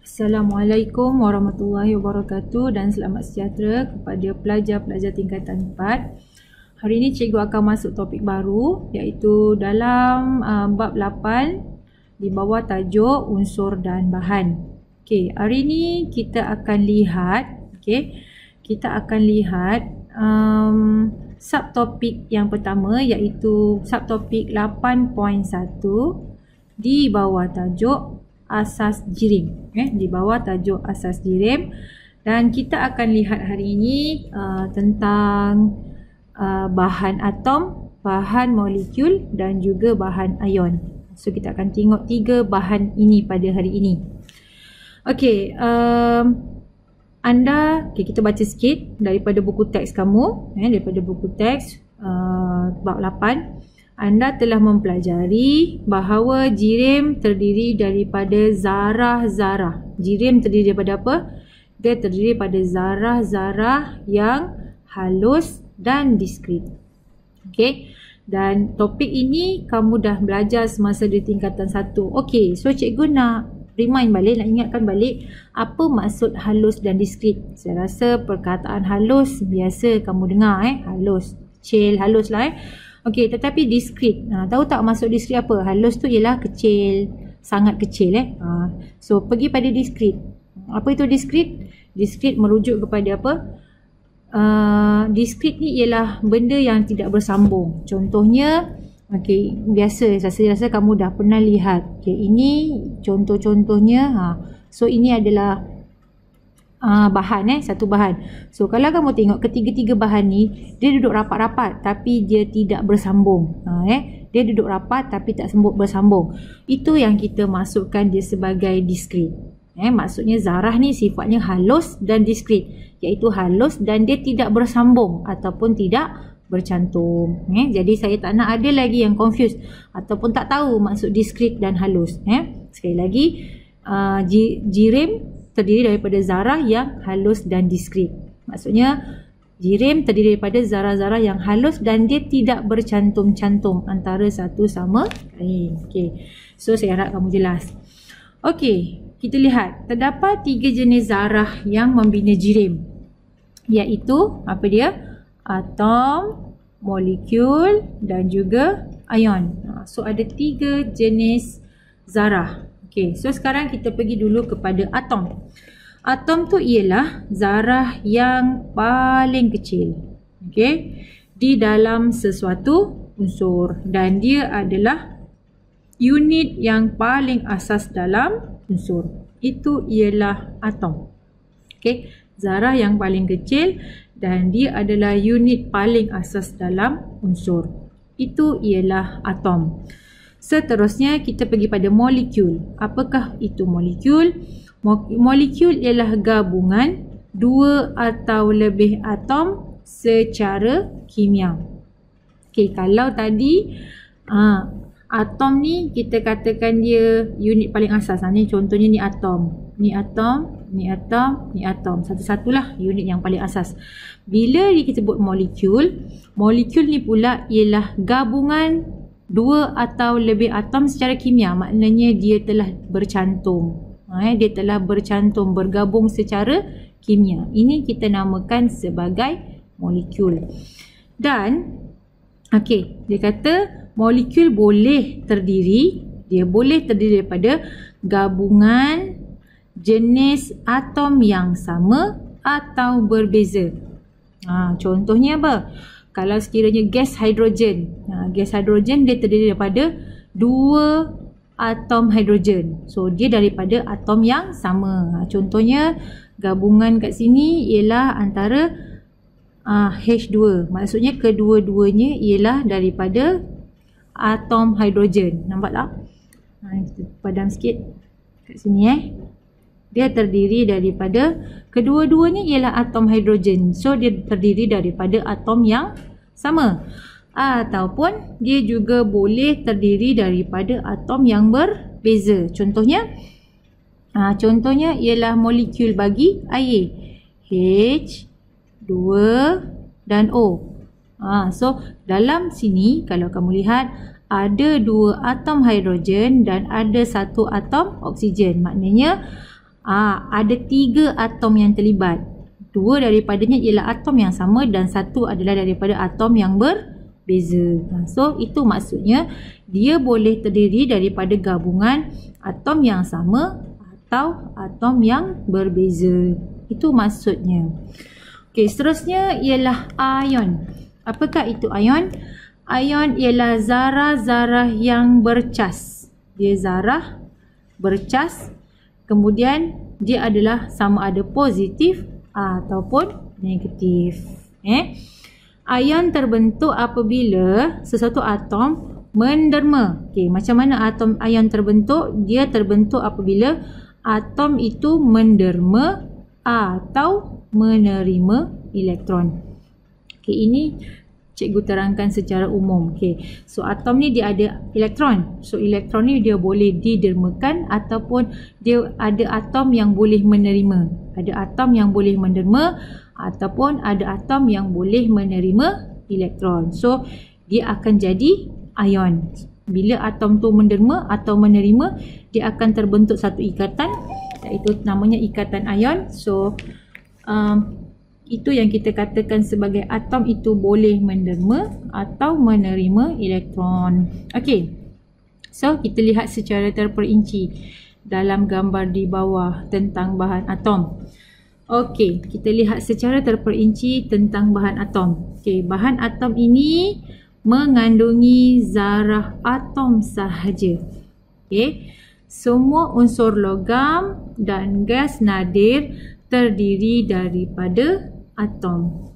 Assalamualaikum warahmatullahi wabarakatuh dan selamat sejahtera kepada pelajar-pelajar tingkatan 4. Hari ini cikgu akan masuk topik baru iaitu dalam bab 8 di bawah tajuk unsur dan bahan. Okey, hari ini kita akan lihat subtopik yang pertama iaitu subtopik 8.1 di bawah tajuk asas jirim, di bawah tajuk asas jirim, dan kita akan lihat hari ini tentang bahan atom, bahan molekul dan juga bahan ion. So kita akan tengok 3 bahan ini pada hari ini. Okey, kita baca sikit daripada buku teks kamu, daripada buku teks bab 8. Anda telah mempelajari bahawa jirim terdiri daripada zarah-zarah. Jirim terdiri daripada apa? Dia terdiri daripada zarah-zarah yang halus dan diskrit. Okey. Dan topik ini kamu dah belajar semasa di tingkatan 1. Okey, so cikgu nak remind balik, nak ingatkan balik apa maksud halus dan diskrit. Saya rasa perkataan halus biasa kamu dengar, halus, kecil, halus lah. Okey, tetapi diskrit, tahu tak maksud diskrit apa? Halus tu ialah kecil, sangat kecil. So pergi pada diskrit. Apa itu diskrit? Diskrit merujuk kepada apa? Diskrit ni ialah benda yang tidak bersambung. Contohnya, okey, biasa saya rasa kamu dah pernah lihat. Okey, ini contoh-contohnya. So ini adalah bahan, satu bahan. So kalau kamu tengok ketiga-tiga bahan ni, dia duduk rapat-rapat tapi dia tidak bersambung. Dia duduk rapat tapi tak bersambung. Itu yang kita masukkan dia sebagai diskrit. Maksudnya zarah ni sifatnya halus dan diskrit, iaitu halus dan dia tidak bersambung ataupun tidak bercantum. Jadi saya tak nak ada lagi yang confused ataupun tak tahu maksud diskrit dan halus. Sekali lagi, jirim terdiri daripada zarah yang halus dan diskrit. Maksudnya jirim terdiri daripada zarah-zarah yang halus dan dia tidak bercantum-cantum antara satu sama lain. Okey. So saya harap kamu jelas. Okey, kita lihat terdapat 3 jenis zarah yang membina jirim. Iaitu apa dia? Atom, molekul dan juga ion. So ada 3 jenis zarah. Okey, so sekarang kita pergi dulu kepada atom. Atom tu ialah zarah yang paling kecil, okey, di dalam sesuatu unsur, dan dia adalah unit yang paling asas dalam unsur. Itu ialah atom. Okey, zarah yang paling kecil dan dia adalah unit paling asas dalam unsur. Itu ialah atom. Seterusnya kita pergi pada molekul. Apakah itu molekul? Molekul ialah gabungan 2 atau lebih atom secara kimia. Okey, kalau tadi atom ni kita katakan dia unit paling asas. Ni contohnya ni atom. Ni atom, ni atom, ni atom. Satu-satulah unit yang paling asas. Bila kita sebut molekul, molekul ni pula ialah gabungan 2 atau lebih atom secara kimia. Maknanya dia telah bercantum. Dia telah bercantum, bergabung secara kimia. Ini kita namakan sebagai molekul. Dan okey, dia kata molekul boleh terdiri daripada gabungan jenis atom yang sama atau berbeza. Contohnya apa? Kalau sekiranya gas hidrogen, gas hidrogen dia terdiri daripada 2 atom hidrogen. So dia daripada atom yang sama. Contohnya gabungan kat sini ialah antara H2. Maksudnya kedua-duanya ialah daripada atom hidrogen. Nampak tak? Kita padam sikit kat sini. Dia terdiri daripada kedua-duanya ialah atom hidrogen. So dia terdiri daripada atom yang sama. Ataupun dia juga boleh terdiri daripada atom yang berbeza. Contohnya ialah molekul bagi air. H, 2 dan O. So dalam sini kalau kamu lihat ada 2 atom hidrogen dan ada 1 atom oksigen. Maknanya ada 3 atom yang terlibat. 2 daripadanya ialah atom yang sama dan 1 adalah daripada atom yang berbeza. So itu maksudnya dia boleh terdiri daripada gabungan atom yang sama atau atom yang berbeza. Itu maksudnya. Okey, seterusnya ialah ion. Apakah itu ion? Ion ialah zarah-zarah yang bercas. Dia zarah bercas, kemudian dia adalah sama ada positif ataupun negatif. Ion terbentuk apabila sesuatu atom menderma. Okey, macam mana atom ion terbentuk? Dia terbentuk apabila atom itu menderma atau menerima elektron. Okey, ini cikgu terangkan secara umum. Okey, so atom ni dia ada elektron. So elektron ni dia boleh didermakan ataupun dia ada atom yang boleh menerima. Ada atom yang boleh menderma ataupun ada atom yang boleh menerima elektron. So dia akan jadi ion. Bila atom tu menderma atau menerima, dia akan terbentuk satu ikatan, iaitu namanya ikatan ion. So itu yang kita katakan sebagai atom itu boleh menderma atau menerima elektron. Okey, so kita lihat secara terperinci dalam gambar di bawah tentang bahan atom. Okey, kita lihat secara terperinci tentang bahan atom. Okey, bahan atom ini mengandungi zarah atom sahaja. Okey, semua unsur logam dan gas nadir terdiri daripada atom.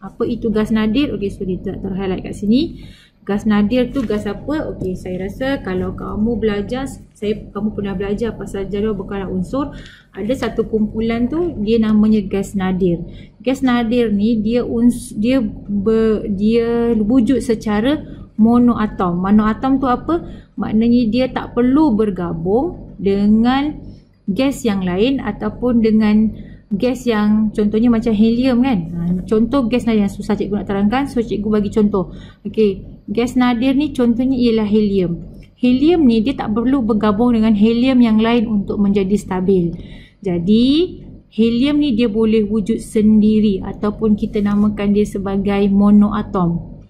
Apa itu gas nadir? Okey, so dia terhighlight kat sini. Gas nadir tu gas apa? Okey, saya rasa kalau kamu belajar, kamu pernah belajar pasal jadual bekalan unsur, ada satu kumpulan tu dia namanya gas nadir. Gas nadir ni dia wujud secara monoatom. Monoatom tu apa? Maknanya dia tak perlu bergabung dengan gas yang lain ataupun dengan gas yang contohnya macam helium kan. Contoh gas nadir yang susah cikgu nak terangkan, so cikgu bagi contoh. Okey, gas nadir ni contohnya ialah helium. Helium ni dia tak perlu bergabung dengan helium yang lain untuk menjadi stabil. Jadi helium ni dia boleh wujud sendiri ataupun kita namakan dia sebagai monoatom.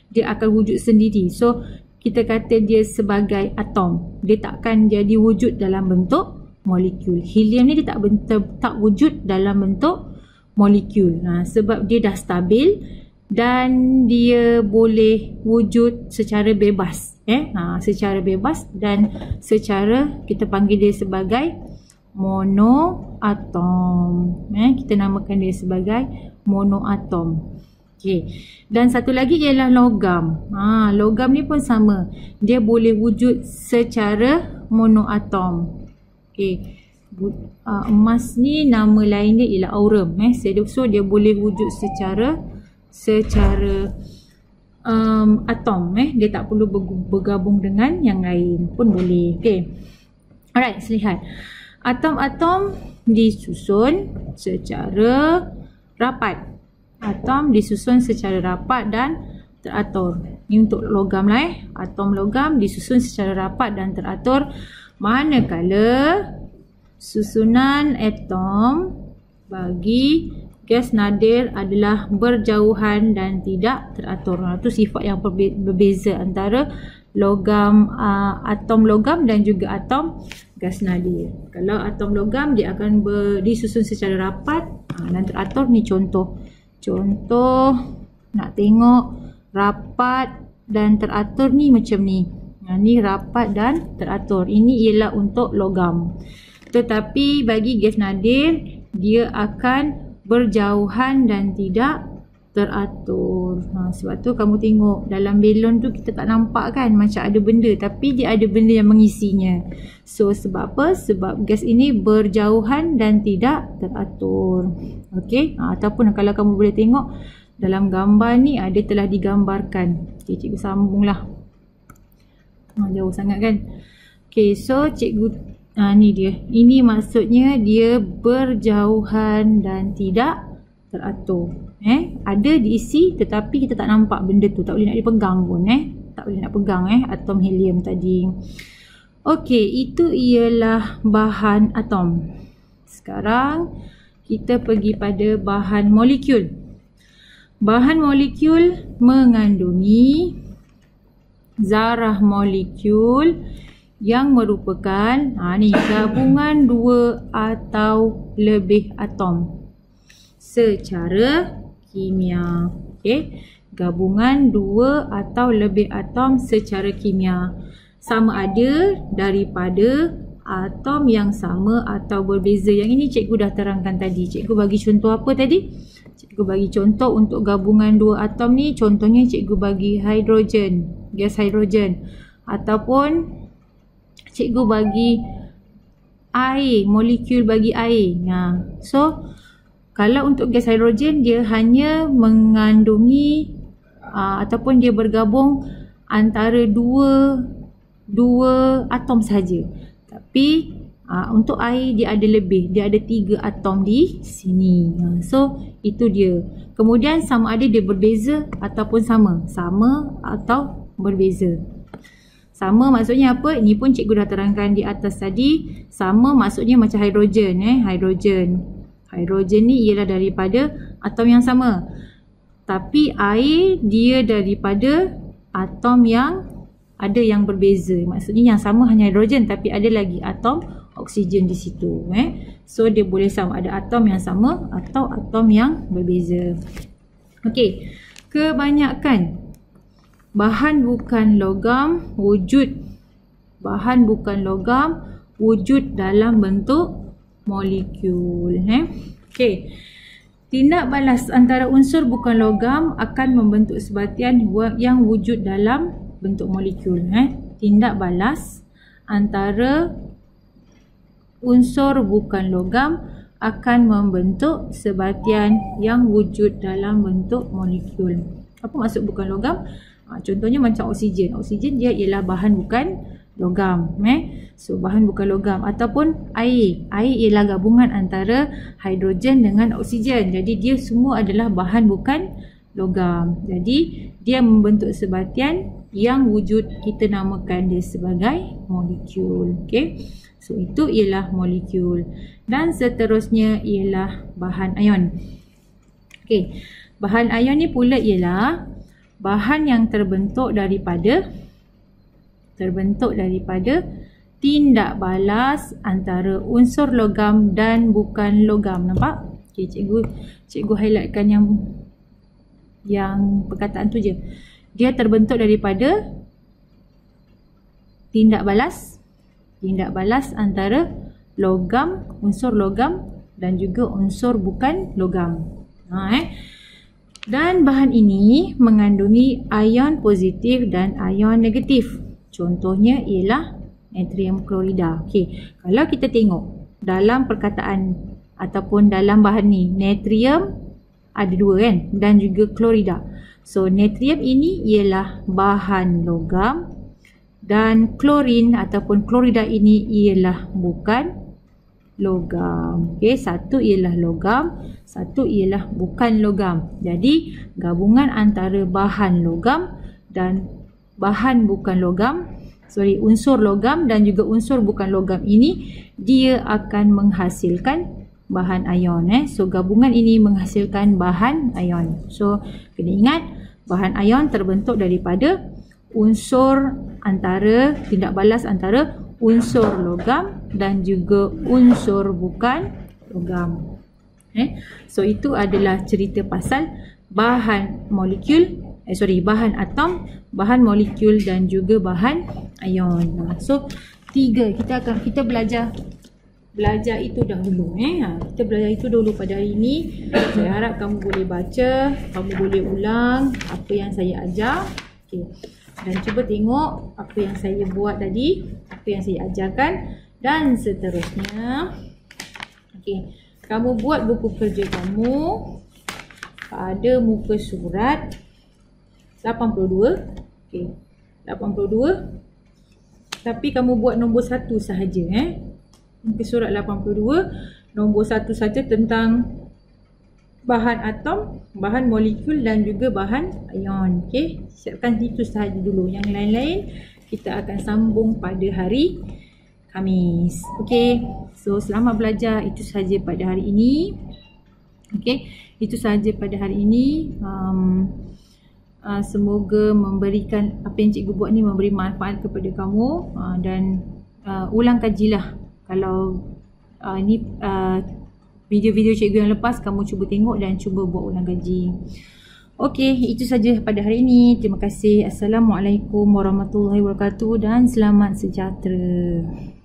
Dia akan wujud sendiri. So kita kata dia sebagai atom. Dia takkan jadi wujud dalam bentuk molekul. Helium ni dia tak wujud dalam bentuk molekul. Sebab dia dah stabil dan dia boleh wujud secara bebas. Secara bebas dan secara kita panggil dia sebagai monoatom. Kita namakan dia sebagai monoatom. Okey. Dan satu lagi ialah logam. Logam ni pun sama. Dia boleh wujud secara monoatom. Okey. Emas ni nama lain dia ialah aurum. So dia boleh wujud secara atom. Dia tak perlu bergabung dengan yang lain pun boleh. Okey. Alright, lihat. Atom-atom disusun secara rapat. Atom disusun secara rapat dan teratur. Ini untuk logam lah. Atom logam disusun secara rapat dan teratur. Manakala susunan atom bagi gas nadir adalah berjauhan dan tidak teratur. Itu sifat yang berbeza antara logam, atom logam dan juga atom gas nadir. Kalau atom logam dia akan disusun secara rapat dan teratur. Ni contoh nak tengok rapat dan teratur ni macam ni. Ni rapat dan teratur. Ini ialah untuk logam. Tetapi bagi gas nadir dia akan berjauhan dan tidak teratur. Sebab tu kamu tengok dalam belon tu kita tak nampak kan macam ada benda, tapi dia ada benda yang mengisinya. So sebab apa? Sebab gas ini berjauhan dan tidak teratur. Okey, ataupun kalau kamu boleh tengok dalam gambar ni ada telah digambarkan. Okey, cikgu sambunglah. Jauh sangat kan. Okey, so cikgu ni dia. Ini maksudnya dia berjauhan dan tidak teratur. Ada diisi tetapi kita tak nampak benda tu, tak boleh nak dipegang pun. Tak boleh nak pegang atom helium tadi. Okey, itu ialah bahan atom. Sekarang kita pergi pada bahan molekul. Bahan molekul mengandungi zarah molekul yang merupakan ni gabungan dua atau lebih atom secara kimia. Okey, gabungan dua atau lebih atom secara kimia. Sama ada daripada atom yang sama atau berbeza. Yang ini cikgu dah terangkan tadi. Cikgu bagi contoh apa tadi? Cikgu bagi contoh untuk gabungan dua atom ni, contohnya cikgu bagi hidrogen, gas hidrogen, ataupun cikgu bagi air, molekul bagi air. So kalau untuk gas hidrogen, dia hanya mengandungi ataupun dia bergabung antara dua atom saja. Tapi untuk air dia ada lebih, dia ada 3 atom di sini. So itu dia. Kemudian sama ada dia berbeza ataupun sama. Sama atau berbeza. Sama maksudnya apa? Ini pun cikgu dah terangkan di atas tadi. Sama maksudnya macam hidrogen. Hidrogen ni ialah daripada atom yang sama. Tapi air dia daripada atom yang ada yang berbeza. Maksudnya yang sama hanya hidrogen, tapi ada lagi atom oksigen di situ. So dia boleh sama ada atom yang sama atau atom yang berbeza. Okey, kebanyakan bahan bukan logam wujud dalam bentuk molekul. Okey, tindak balas antara unsur bukan logam akan membentuk sebatian yang wujud dalam bentuk molekul. Tindak balas antara unsur bukan logam akan membentuk sebatian yang wujud dalam bentuk molekul. Apa maksud bukan logam? Contohnya macam oksigen. Oksigen dia ialah bahan bukan logam. So bahan bukan logam. Ataupun air. Air ialah gabungan antara hidrogen dengan oksigen. Jadi dia semua adalah bahan bukan logam. Jadi dia membentuk sebatian yang wujud kita namakan dia sebagai molekul. Okey. So itu ialah molekul. Dan seterusnya ialah bahan ion. Okey. Bahan ion ni pula ialah bahan yang terbentuk daripada tindak balas antara unsur logam dan bukan logam. Nampak? Okey, cikgu highlightkan yang perkataan tu je. Dia terbentuk daripada tindak balas antara logam, unsur logam dan juga unsur bukan logam. Dan bahan ini mengandungi ion positif dan ion negatif. Contohnya ialah natrium klorida. Okey, kalau kita tengok dalam perkataan ataupun dalam bahan ni, natrium ada 2 kan, dan juga klorida. So natrium ini ialah bahan logam dan klorin ataupun klorida ini ialah bukan logam. Okey, satu ialah logam, satu ialah bukan logam. Jadi gabungan antara bahan logam dan bahan bukan logam, unsur logam dan juga unsur bukan logam ini dia akan menghasilkan bahan ion. So gabungan ini menghasilkan bahan ion. So kena ingat, bahan ion terbentuk daripada unsur antara tindak balas antara unsur logam dan juga unsur bukan logam. So itu adalah cerita pasal bahan molekul, bahan atom, bahan molekul dan juga bahan ion. So kita belajar itu dahulu. Kita belajar itu dulu pada hari ini. Saya harap kamu boleh baca, kamu boleh ulang apa yang saya ajar. Okey. Dan cuba tengok apa yang saya buat tadi, apa yang saya ajarkan dan seterusnya. Okey. Kamu buat buku kerja kamu pada muka surat 82. Okey. 82. Tapi kamu buat nombor 1 sahaja. Muka surat 82, nombor 1 saja tentang bahan atom, bahan molekul dan juga bahan ion. Okey, siapkan itu sahaja dulu. Yang lain-lain kita akan sambung pada hari Khamis. Okey, so selamat belajar. Itu sahaja pada hari ini. Okey, itu sahaja pada hari ini. Semoga memberikan apa yang cikgu buat ni memberi manfaat kepada kamu, dan ulang kajilah. Kalau ni video-video cikgu yang lepas kamu cuba tengok dan cuba buat ulang kaji. Okey, itu saja pada hari ini. Terima kasih. Assalamualaikum warahmatullahi wabarakatuh dan selamat sejahtera.